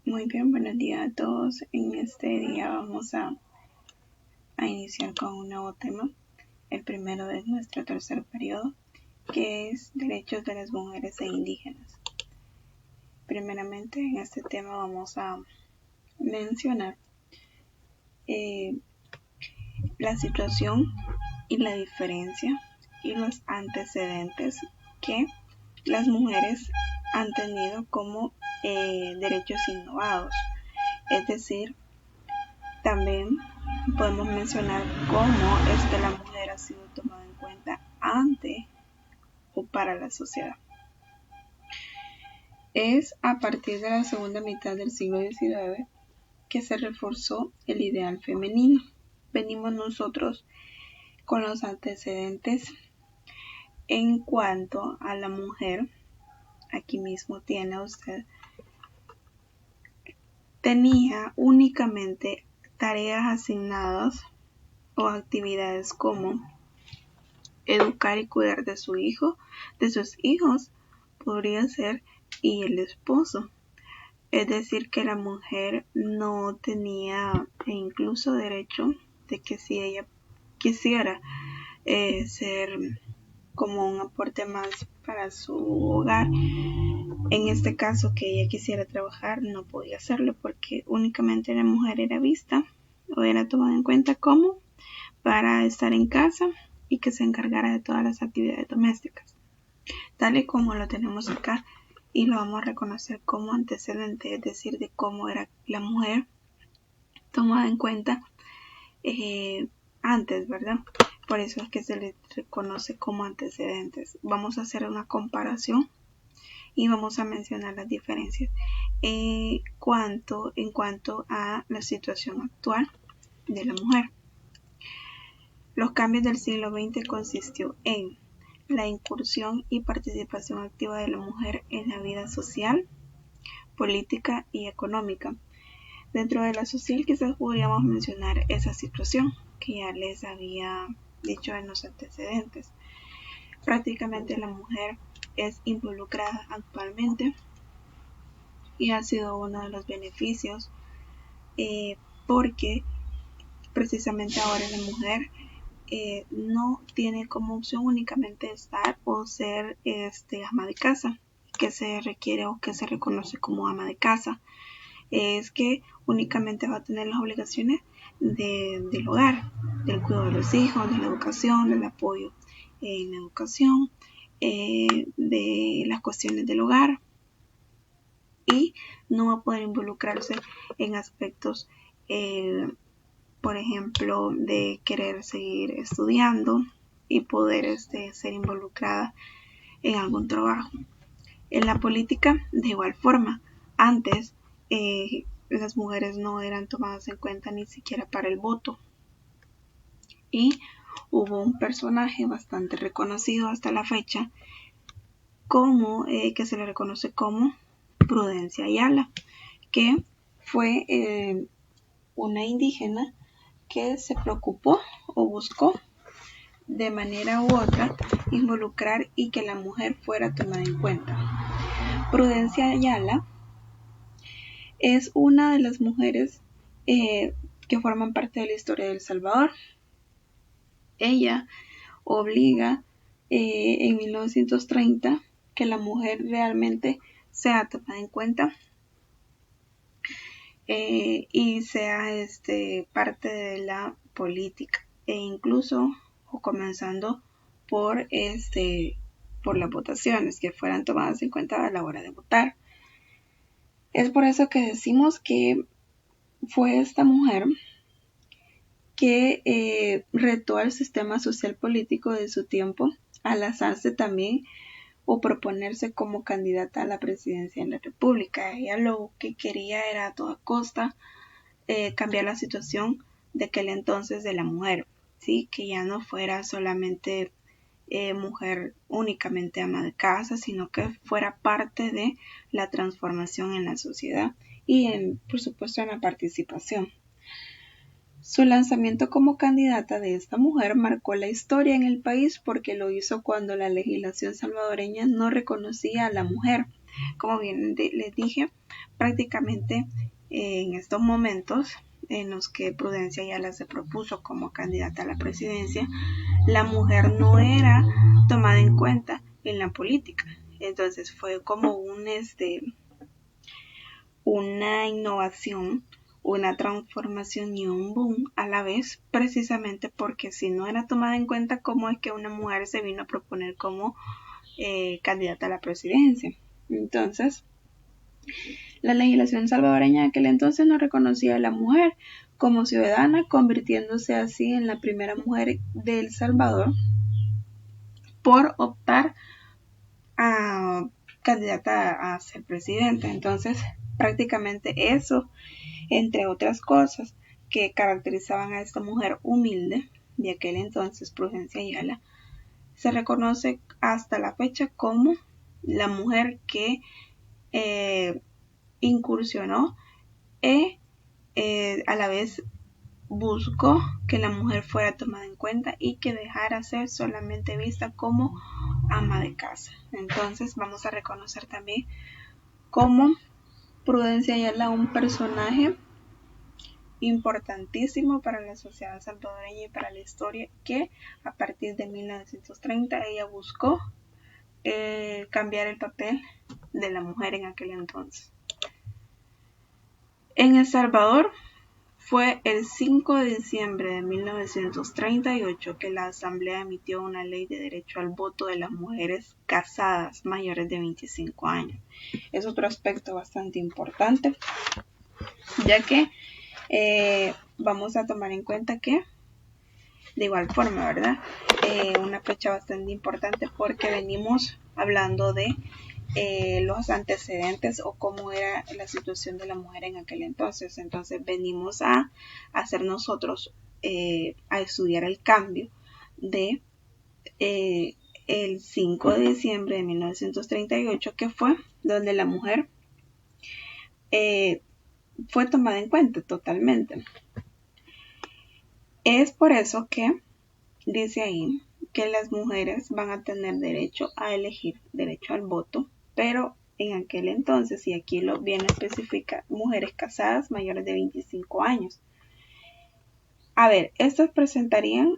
Muy bien, buenos días a todos. En este día vamos a iniciar con un nuevo tema, el primero de nuestro tercer periodo, que es derechos de las mujeres e indígenas. Primeramente, en este tema vamos a mencionar la situación y la diferencia y los antecedentes que las mujeres han tenido como derechos innovados, es decir, también podemos mencionar cómo es que la mujer ha sido tomada en cuenta ante o para la sociedad. Es a partir de la segunda mitad del siglo XIX que se reforzó el ideal femenino. Venimos nosotros con los antecedentes en cuanto a la mujer. Aquí mismo tiene usted. Tenía únicamente tareas asignadas o actividades como educar y cuidar de su hijo, de sus hijos, podría ser, y el esposo. Es decir, que la mujer no tenía incluso derecho de que si ella quisiera ser como un aporte más para su hogar, en este caso que ella quisiera trabajar, no podía hacerlo porque únicamente la mujer era vista o era tomada en cuenta como para estar en casa y que se encargara de todas las actividades domésticas, tal y como lo tenemos acá, y lo vamos a reconocer como antecedente, es decir, de cómo era la mujer tomada en cuenta antes, ¿verdad? Por eso es que se le reconoce como antecedentes. Vamos a hacer una comparación y vamos a mencionar las diferencias en cuanto a la situación actual de la mujer. Los cambios del siglo XX consistió en la incursión y participación activa de la mujer en la vida social, política y económica. Dentro de la social quizás podríamos mencionar esa situación que ya les había dicho en los antecedentes. Prácticamente la mujer es involucrada actualmente y ha sido uno de los beneficios porque precisamente ahora la mujer no tiene como opción únicamente estar o ser ama de casa, que se requiere o que se reconoce como ama de casa. Es que únicamente va a tener las obligaciones del hogar, del cuidado de los hijos, de la educación, del apoyo en la educación, de las cuestiones del hogar, y no va a poder involucrarse en aspectos por ejemplo, de querer seguir estudiando y poder ser involucrada en algún trabajo. En la política, de igual forma, antes las mujeres no eran tomadas en cuenta ni siquiera para el voto. Y hubo un personaje bastante reconocido hasta la fecha, como que se le reconoce como Prudencia Ayala, que fue una indígena que se preocupó o buscó de manera u otra involucrar y que la mujer fuera tomada en cuenta. Prudencia Ayala es una de las mujeres que forman parte de la historia de El Salvador. Ella obliga en 1930 que la mujer realmente sea tomada en cuenta y sea parte de la política, e incluso o comenzando por las votaciones que fueran tomadas en cuenta a la hora de votar. Es por eso que decimos que fue esta mujer que retó al sistema social político de su tiempo al lanzarse también o proponerse como candidata a la presidencia de la República. Ella lo que quería era a toda costa cambiar la situación de aquel entonces de la mujer, ¿sí? Que ya no fuera solamente mujer únicamente ama de casa, sino que fuera parte de la transformación en la sociedad y por supuesto en la participación. Su lanzamiento como candidata de esta mujer marcó la historia en el país porque lo hizo cuando la legislación salvadoreña no reconocía a la mujer. Como bien les dije, prácticamente en estos momentos en los que Prudencia Ayala se propuso como candidata a la presidencia, la mujer no era tomada en cuenta en la política. Entonces fue como una innovación, una transformación y un boom a la vez, precisamente porque si no era tomada en cuenta, ¿cómo es que una mujer se vino a proponer como candidata a la presidencia? Entonces, la legislación salvadoreña de aquel entonces no reconocía a la mujer como ciudadana, convirtiéndose así en la primera mujer de El Salvador por optar a candidata a ser presidenta. Entonces, prácticamente eso, entre otras cosas que caracterizaban a esta mujer humilde de aquel entonces, Prudencia Ayala, se reconoce hasta la fecha como la mujer que incursionó y a la vez buscó que la mujer fuera tomada en cuenta y que dejara ser solamente vista como ama de casa. Entonces vamos a reconocer también como Prudencia Ayala un personaje importantísimo para la sociedad salvadoreña y para la historia, que a partir de 1930 ella buscó cambiar el papel de la mujer en aquel entonces. En El Salvador fue el 5 de diciembre de 1938 que la Asamblea emitió una ley de derecho al voto de las mujeres casadas mayores de 25 años. Es otro aspecto bastante importante, ya que vamos a tomar en cuenta que, de igual forma, ¿verdad? Una fecha bastante importante porque venimos hablando de los antecedentes o cómo era la situación de la mujer en aquel entonces. Entonces venimos a hacer nosotros, a estudiar el cambio de el 5 de diciembre de 1938, que fue donde la mujer fue tomada en cuenta totalmente. Es por eso que dice ahí que las mujeres van a tener derecho a elegir, derecho al voto, pero en aquel entonces, y aquí lo viene especifica, mujeres casadas mayores de 25 años. A ver, estas presentarían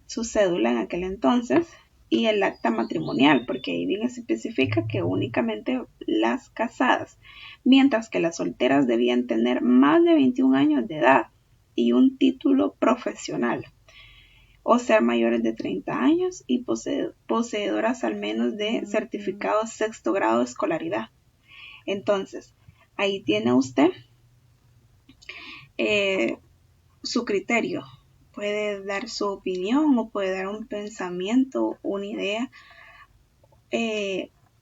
su cédula en aquel entonces y el acta matrimonial, porque ahí bien se especifica que únicamente las casadas, mientras que las solteras debían tener más de 21 años de edad y un título profesional, o ser mayores de 30 años y poseedoras al menos de certificado sexto grado de escolaridad. Entonces, ahí tiene usted su criterio. Puede dar su opinión o puede dar un pensamiento, una idea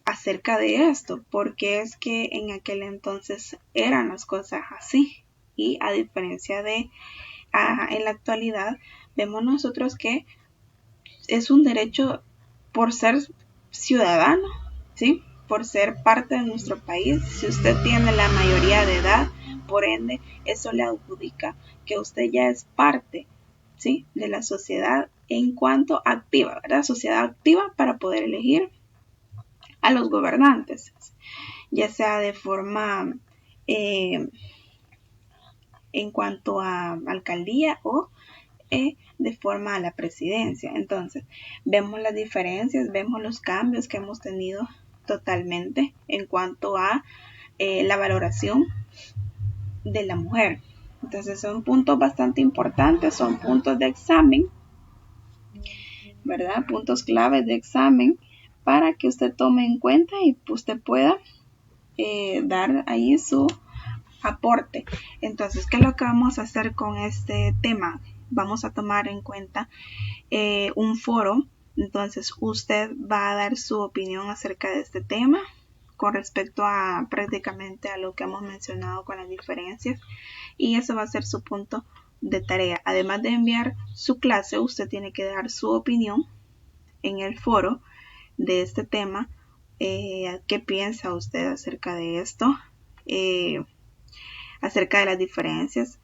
acerca de esto, porque es que en aquel entonces eran las cosas así, y a diferencia de en la actualidad, vemos nosotros que es un derecho por ser ciudadano, ¿sí? Por ser parte de nuestro país. Si usted tiene la mayoría de edad, por ende, eso le adjudica que usted ya es parte, ¿sí?, de la sociedad en cuanto activa, ¿verdad? Sociedad activa para poder elegir a los gobernantes, ya sea de forma en cuanto a alcaldía o de forma a la presidencia. Entonces, vemos las diferencias, vemos los cambios que hemos tenido totalmente en cuanto a la valoración de la mujer. Entonces, son puntos bastante importantes, son puntos de examen, ¿verdad? Puntos claves de examen para que usted tome en cuenta y usted pueda dar ahí su aporte. Entonces, ¿qué es lo que vamos a hacer con este tema? Vamos a tomar en cuenta un foro. Entonces usted va a dar su opinión acerca de este tema con respecto a prácticamente a lo que hemos mencionado con las diferencias, y eso va a ser su punto de tarea. Además de enviar su clase, usted tiene que dar su opinión en el foro de este tema. ¿Qué piensa usted acerca de esto? Acerca de las diferencias,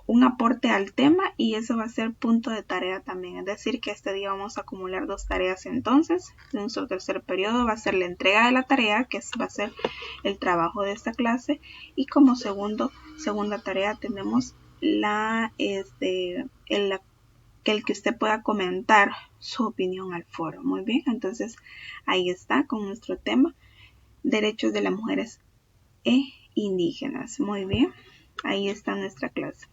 un aporte al tema y eso va a ser punto de tarea también. Es decir, que este día vamos a acumular 2 tareas entonces. En nuestro tercer periodo va a ser la entrega de la tarea, que va a ser el trabajo de esta clase. Y como segunda tarea tenemos el que usted pueda comentar su opinión al foro. Muy bien, entonces ahí está con nuestro tema, derechos de las mujeres e indígenas. Muy bien, ahí está nuestra clase.